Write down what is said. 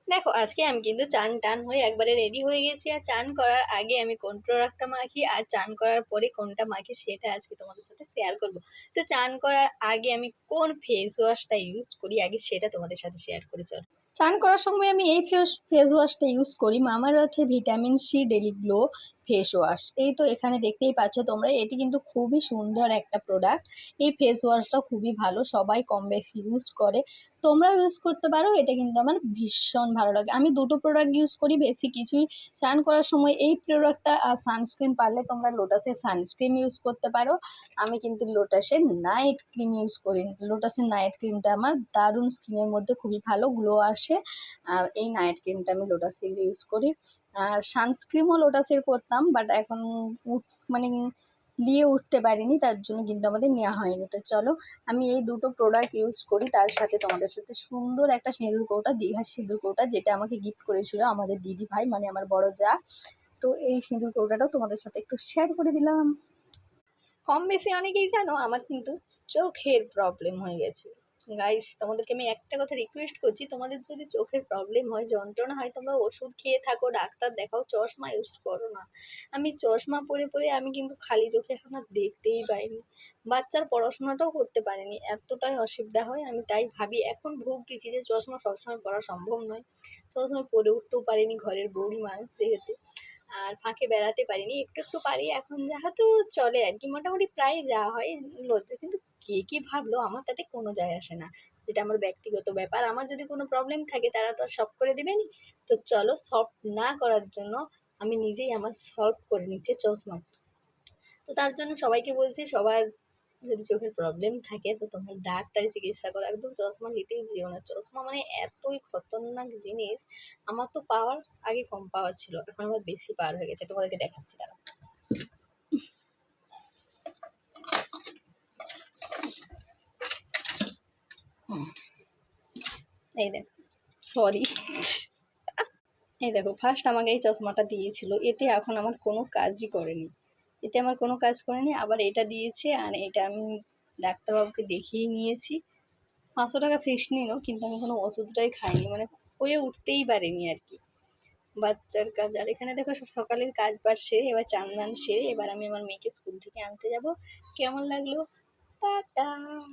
দেখো আজকে আমি কিন্তু চান টান হয়ে একবারে রেডি হয়ে গেছি। আর চান করার আগে আমি কোন প্রোডাক্টটা মাখি আর চান করার পরে কোনটা মাখি সেটা আজকে তোমাদের সাথে শেয়ার করব। তো চান করার আগে আমি কোন ফেস ওয়াশটা ইউজ করি আগে সেটা তোমাদের সাথে শেয়ার করি, চলো। চান করার সময় আমি এই ফেস ওয়াশটা ইউজ করি, মামার আর্থে vitamin C daily glow face wash. এই তো এখানে দেখতেই পাচ্ছ তোমরা, এটি কিন্তু খুবই সুন্দর একটা প্রোডাক্ট। এই ফেস ওয়াশটা খুবই ভালো, সবাই কম বেশি ইউজ করে, তোমরা ইউজ করতে পারো। এটা কিন্তু আমার ভীষণ ভালো লাগে। আমি দুটো প্রোডাক্ট ইউজ করি, বেশি কিছুই। চান করার সময় এই প্রোডাক্টটা আর সানস্ক্রিন, পারলে তোমরা লোটাসের সানস্ক্রিন ইউজ করতে পারো। আমি কিন্তু লোটাসের নাইট ক্রিম ইউজ করি। লোটাসের নাইট ক্রিমটা আমার দারুণ, স্কিনের মধ্যে খুবই ভালো গ্লো আসে। আর এই নাইট ক্রিমটা আমি লোটাসের ইউজ করি। আর সানস্ক্রিনও লোটাসের করতাম, বাট এখন মানে নিয়ে উঠতে পারিনি, তার জন্য কিন্তু আমাদের নেওয়া হয়নি। তো চলো, আমি এই দুটো প্রোডাক্ট ইউজ করি, তার সাথে তোমাদের সাথে সুন্দর একটা সিঁদুর কৌটা, দীঘার সিঁদুর কৌটা, যেটা আমাকে গিফট করেছিল আমাদের দিদি ভাই, মানে আমার বড় যা। তো এই সিঁদুর কৌটাটাও তোমাদের সাথে একটু শেয়ার করে দিলাম। কম বেশি অনেকেই জানো আমার কিন্তু চোখের প্রবলেম হয়ে গেছে। গাইস, তোমাদেরকে আমি একটা কথা রিকোয়েস্ট করছি, তোমাদের যদি চোখের প্রবলেম হয়, যন্ত্রণা হয়, তোমরা ওষুধ খেয়ে থাকো, ডাক্তার দেখাও, চশমা ইউজ করো না। আমি চশমা পরে পরে আমি কিন্তু খালি চোখে এখন আর দেখতেই পাইনি। বাচ্চার পড়াশোনাটাও করতে পারিনি, এতটাই অসুবিধা হয়। আমি তাই ভাবি, এখন ভুগতেছি যে চশমা সবসময় পরা সম্ভব নয়, সবসময় পরে উঠতেও পারিনি, ঘরের বউরি মানুষ যেহেতু। আর ফাঁকে বেড়াতে পারিনি, একটু একটু পারি এখন, যাহাতো চলে আর কি, মোটামুটি প্রায় যাওয়া হয়। লজ্জা কিন্তু কে কি ভাবলো আমার তাতে কোনো যায় আসে না, যেটা আমার ব্যক্তিগত ব্যাপার। আমার যদি কোনো প্রবলেম থাকে তারা তো আর সলভ করে দিবেনি। তো চলো, সলভ না করার জন্য আমি নিজেই আমার সলভ করে নিচ্ছি চশমা। তো তার জন্য সবাইকে বলছি, সবার যদি চোখের প্রবলেম থাকে তো তোমরা ডাক্তারি চিকিৎসা করো, একদম চশমা নিতেই যেও না। চশমা মানে এতই খতরনাক জিনিস। আমার তো পাওয়ার আগে কম পাওয়ার ছিল, এখন আবার বেশি পাওয়ার হয়ে গেছে, তোমাদেরকে দেখাচ্ছি তারা। এই দেখ, সরি, এই দেখো, ফার্স্ট আমাকে এই চশমাটা দিয়েছিল, এতে এখন আমার কোনো কাজই করেনি। এতে আমার কোনো কাজ করেনি, আবার এটা দিয়েছে। আর এটা আমি ডাক্তারবাবুকে দেখিয়ে নিয়েছি, 500 টাকা ফিস নিল, কিন্তু আমি কোনো ওষুধটাই খাইনি, মানে হয়ে উঠতেই পারিনি আর কি। বাচ্চার কাজ। আর এখানে দেখো, সব সকালের কাজ বাজ সেরে এবার চান দান সেরে এবার আমি আমার মেয়েকে স্কুল থেকে আনতে যাব। কেমন লাগলো? টাটা।